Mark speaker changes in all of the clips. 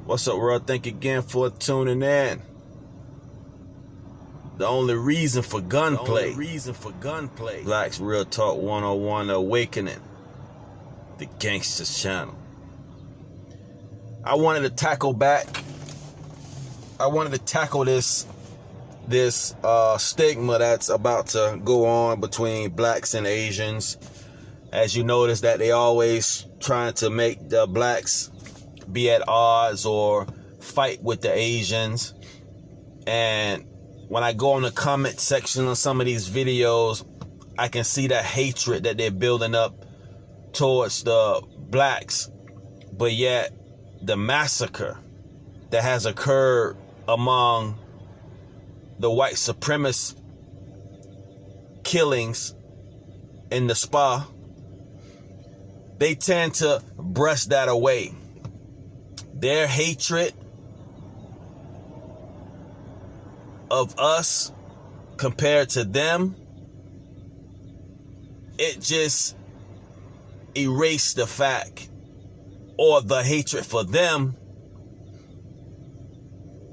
Speaker 1: What's up, world? Thank you again for tuning in. The only reason for gunplay. Blacks Real Talk 101 Awakening. The Gangsters channel. I wanted to tackle this stigma that's about to go on between blacks and Asians. As you notice that they always trying to make the blacks be at odds or fight with the Asians. And when I go in the comment section on some of these videos, I can see that hatred that they're building up towards the blacks. But yet the massacre that has occurred among the white supremacist killings in the spa, they tend to brush that away. Their hatred of us compared to them, it just erased the fact or the hatred for them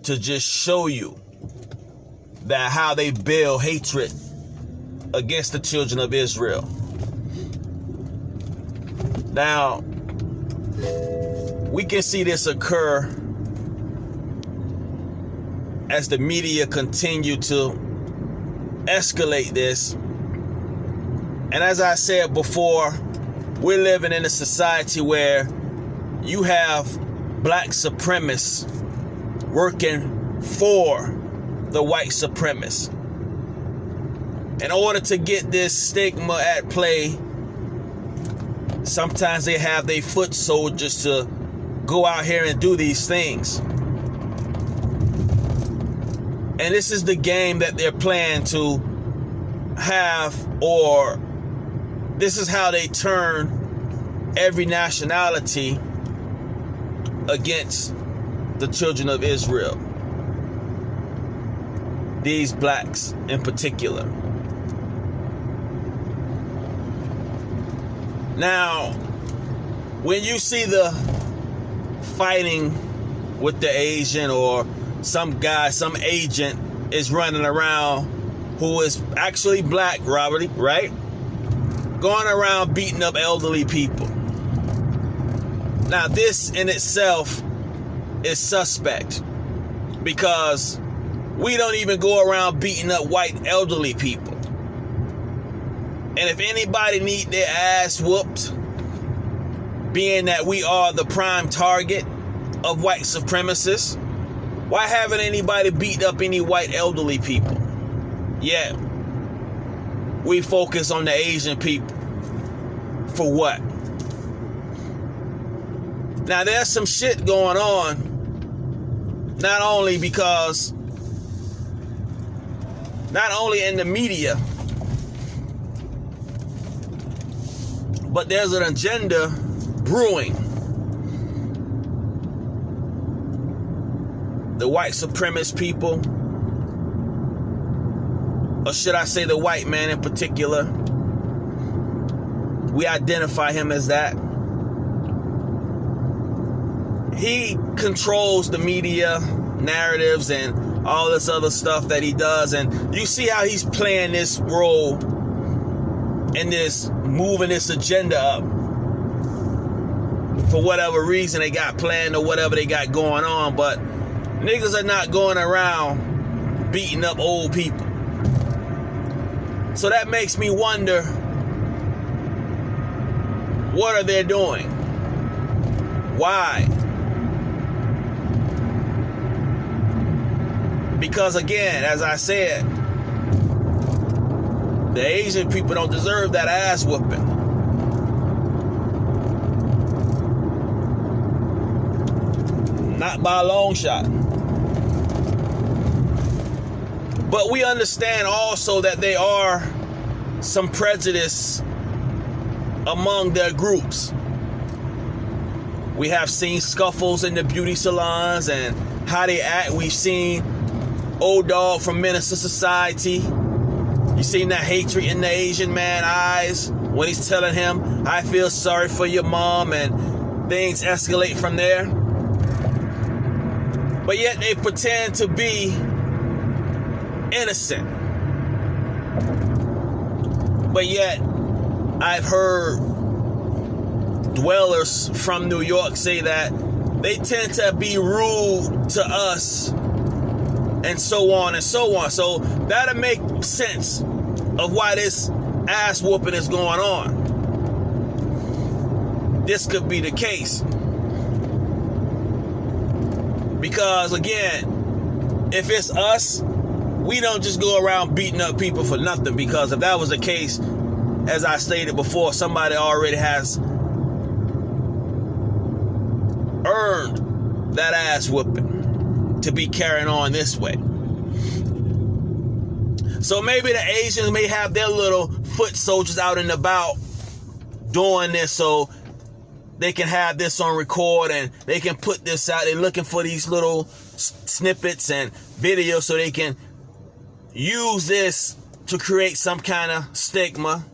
Speaker 1: to just show you that how they build hatred against the children of Israel. Now, we can see this occur as the media continue to escalate this. And as I said before, we're living in a society where you have black supremacists working for the white supremacists. In order to get this stigma at play, sometimes they have their foot soldiers to go out here and do these things. And this is the game that they're playing to have, or this is how they turn every nationality against the children of Israel. These blacks in particular. Now, when you see the fighting with the Asian, or some guy, some agent is running around who is actually black, Robert, right? Going around beating up elderly people. Now, this in itself is suspect, because we don't even go around beating up white elderly people. And if anybody need their ass whooped, being that we are the prime target of white supremacists, why haven't anybody beat up any white elderly people? Yet, we focus on the Asian people. For what? Now, there's some shit going on, not only in the media, but there's an agenda brewing. The white supremacist people, or should I say the white man in particular, we identify him as that. He controls the media narratives and all this other stuff that he does. And you see how he's playing this role in this, moving this agenda up for whatever reason they got planned or whatever they got going on. But niggas are not going around beating up old people. So that makes me wonder, what are they doing? Why? Because again, as I said, the Asian people don't deserve that ass whooping. Not by a long shot. But we understand also that there are some prejudice among their groups. We have seen scuffles in the beauty salons and how they act. We've seen old dog from Menace to Society. You seen that hatred in the Asian man's eyes when he's telling him, I feel sorry for your mom, and things escalate from there. but yet they pretend to be innocent. But yet, I've heard dwellers from New York say that they tend to be rude to us and so on and so on. So that'll make sense of why this ass whooping is going on. This could be the case. Because again, if it's us, we don't just go around beating up people for nothing. Because if that was the case, as I stated before, somebody already has earned that ass whooping to be carrying on this way. So maybe the Asians may have their little foot soldiers out and about doing this so they can have this on record and they can put this out. They're looking for these little snippets and videos so they can use this to create some kind of stigma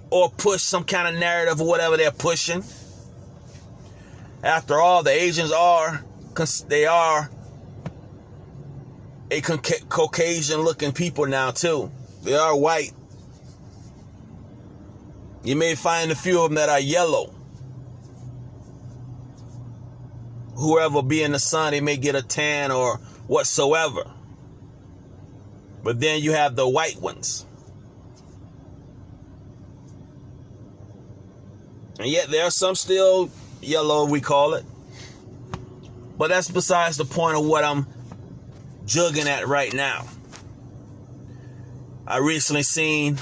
Speaker 1: or push some kind of narrative or whatever they're pushing. After all, the Asians are a Caucasian-looking people now, too. They are white. You may find a few of them that are yellow. Whoever be in the sun, they may get a tan or whatsoever. But then you have the white ones. And yet there are some still yellow, we call it. But that's besides the point of what I'm jugging at right now. I recently seen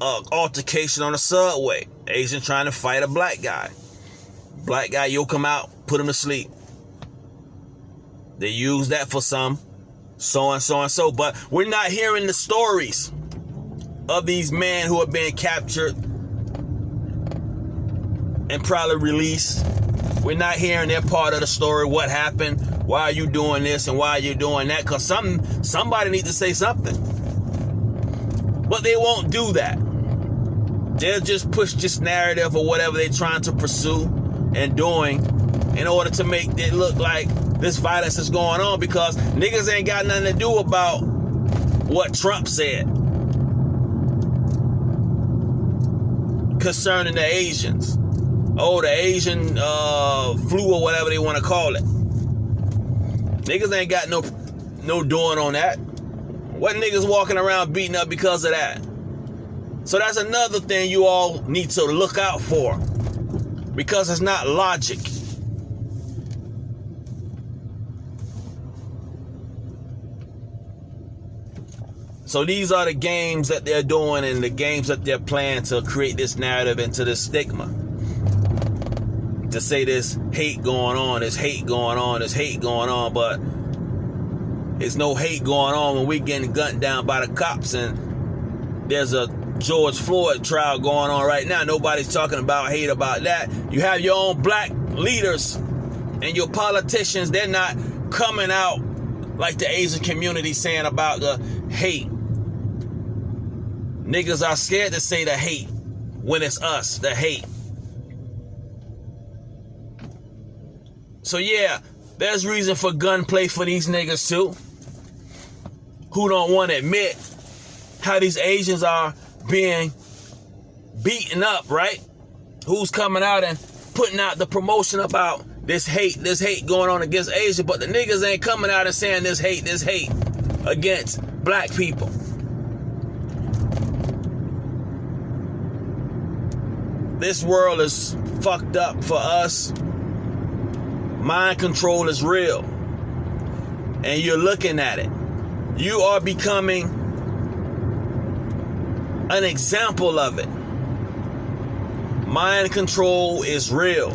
Speaker 1: an altercation on the subway. Asian trying to fight a black guy. Black guy yoke him out, put him to sleep. They use that for some so and so and so. But we're not hearing the stories of these men who are being captured and probably released. We're not hearing their part of the story. What happened? Why are you doing this and why are you doing that? Because somebody needs to say something. But they won't do that. They'll just push this narrative or whatever they're trying to pursue and doing in order to make it look like this violence is going on, because niggas ain't got nothing to do about what Trump said concerning the Asians. Oh, the Asian flu or whatever they want to call it. Niggas ain't got no doing on that. What niggas walking around beating up because of that? So that's another thing you all need to look out for, because it's not logic. So these are the games that they're doing and the games that they're playing to create this narrative into this stigma. To say there's hate going on, there's hate going on, there's hate going on, but there's no hate going on when we're getting gunned down by the cops and there's a George Floyd trial going on right now. Nobody's talking about hate about that. You have your own black leaders and your politicians, they're not coming out like the Asian community saying about the hate. Niggas are scared to say the hate when it's us, the hate. So yeah, there's reason for gunplay for these niggas too, who don't want to admit how these Asians are being beaten up, right? Who's coming out and putting out the promotion about this hate going on against Asia, but the niggas ain't coming out and saying this hate against black people. This world is fucked up for us. Mind control is real. And you're looking at it. You are becoming an example of it. Mind control is real.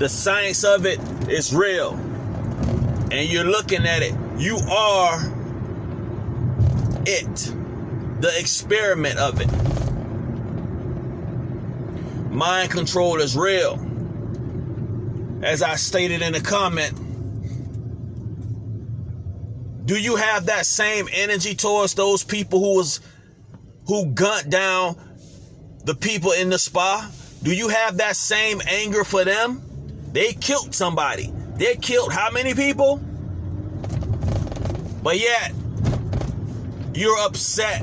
Speaker 1: The science of it is real. And you're looking at it. You are it. The experiment of it. Mind control is real. As I stated in the comment, do you have that same energy towards those people who gunned down the people in the spa? Do you have that same anger for them? They killed somebody. They killed how many people? But yet, you're upset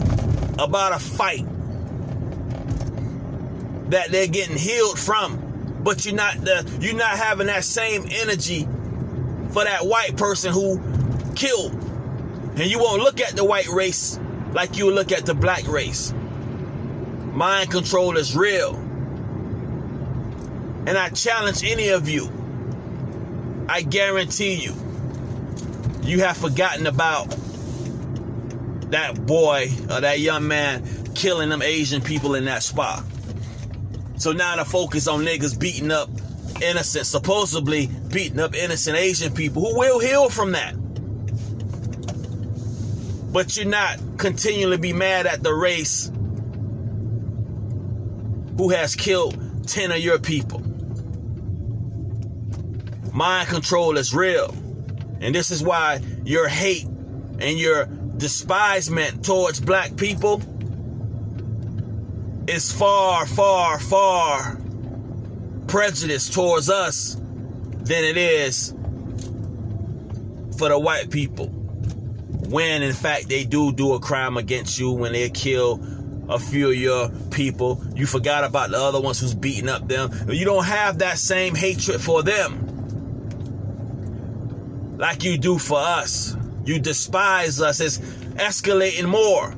Speaker 1: about a fight that they're getting healed from. But you're not having that same energy for that white person who killed. And you won't look at the white race like you look at the black race. Mind control is real. And I challenge any of you, I guarantee you, you have forgotten about that boy or that young man killing them Asian people in that spot. So now the focus on niggas beating up innocent, supposedly beating up innocent Asian people who will heal from that. But you're not continually be mad at the race who has killed 10 of your people. Mind control is real. And this is why your hate and your despisement towards black people is far, far, far prejudiced towards us than it is for the white people. When in fact they do a crime against you, when they kill a few of your people, you forgot about the other ones who's beating up them. You don't have that same hatred for them like you do for us. You despise us. It's escalating more.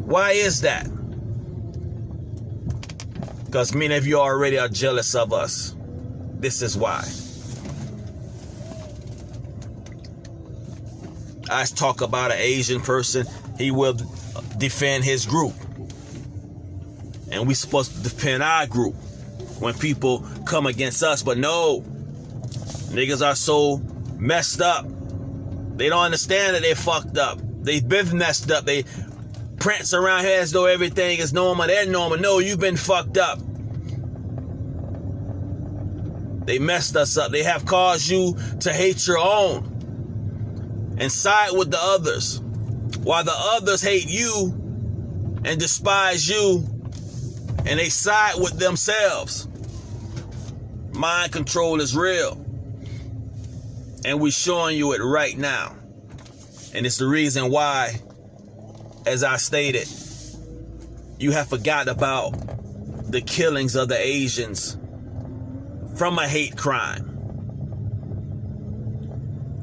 Speaker 1: Why is that? Because many of you already are jealous of us. This is why. I talk about an Asian person, he will defend his group. And we're supposed to defend our group when people come against us. But no, niggas are so messed up. They don't understand that they're fucked up. They've been messed up. They prance around here as though everything is normal. They're normal. No, you've been fucked up. They messed us up. They have caused you to hate your own and side with the others, while the others hate you and despise you, and they side with themselves. Mind control is real, and we're showing you it right now. And it's the reason why, as I stated, you have forgotten about the killings of the Asians from a hate crime.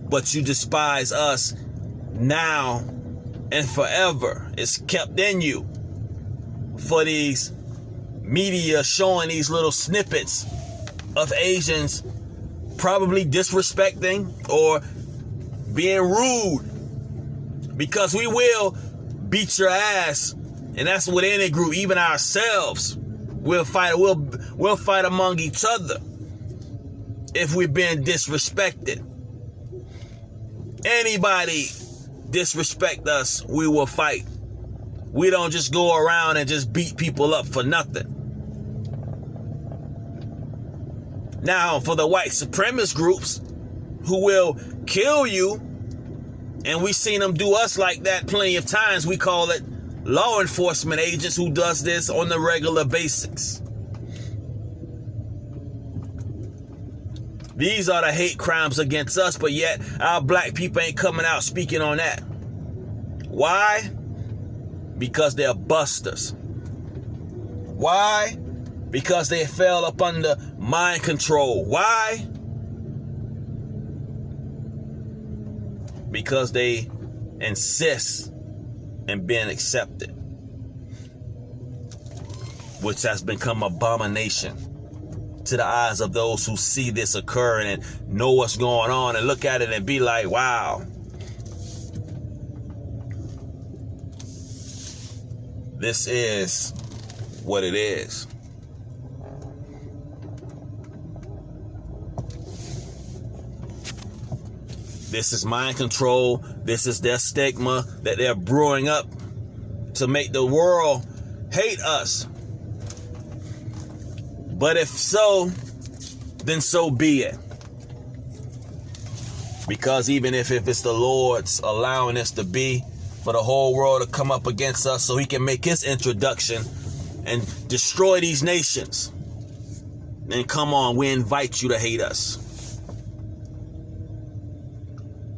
Speaker 1: But you despise us now and forever. It's kept in you for these media showing these little snippets of Asians probably disrespecting or being rude, because we will beat your ass, and that's with any group, even ourselves. We'll fight among each other if we're being disrespected. Anybody disrespect us, we will fight. We don't just go around and just beat people up for nothing. Now, for the white supremacist groups who will kill you, and we've seen them do us like that plenty of times, we call it law enforcement agents who does this on the regular basis. These are the hate crimes against us, but yet our black people ain't coming out speaking on that. Why? Because they're busters. Why? Because they fell up under mind control. Why? Because they insist in being accepted, which has become abomination to the eyes of those who see this occurring and know what's going on and look at it and be like, wow, this is what it is. This is mind control. This is their stigma that they're brewing up to make the world hate us. But if so, then so be it. Because even if it's the Lord's allowing this to be, for the whole world to come up against us so he can make his introduction and destroy these nations, then come on, we invite you to hate us.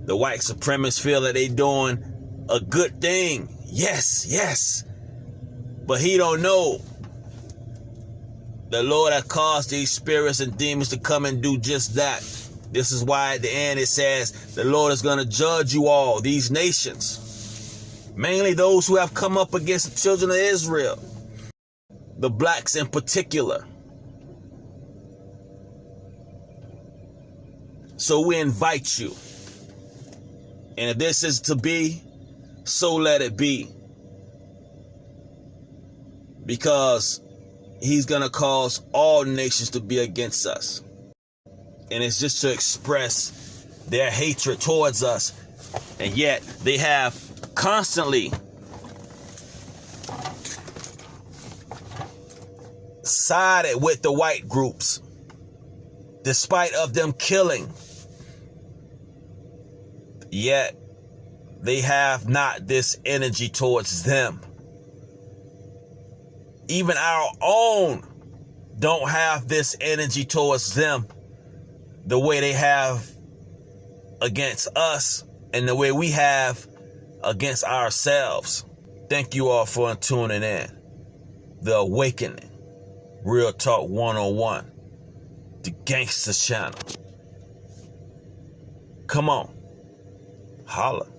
Speaker 1: The white supremacists feel that they doing a good thing. Yes, yes. But he don't know the Lord has caused these spirits and demons to come and do just that. This is why at the end it says the Lord is going to judge you all, these nations. Mainly those who have come up against the children of Israel. The blacks in particular. So we invite you. And if this is to be, so let it be. Because he's going to cause all nations to be against us. And it's just to express their hatred towards us. And yet they have constantly sided with the white groups, despite of them killing. Yet they have not this energy towards them. Even our own don't have this energy towards them the way they have against us and the way we have against ourselves. Thank you all for tuning in. The Awakening. Real Talk 101. The Gangsta Channel. Come on. Holla.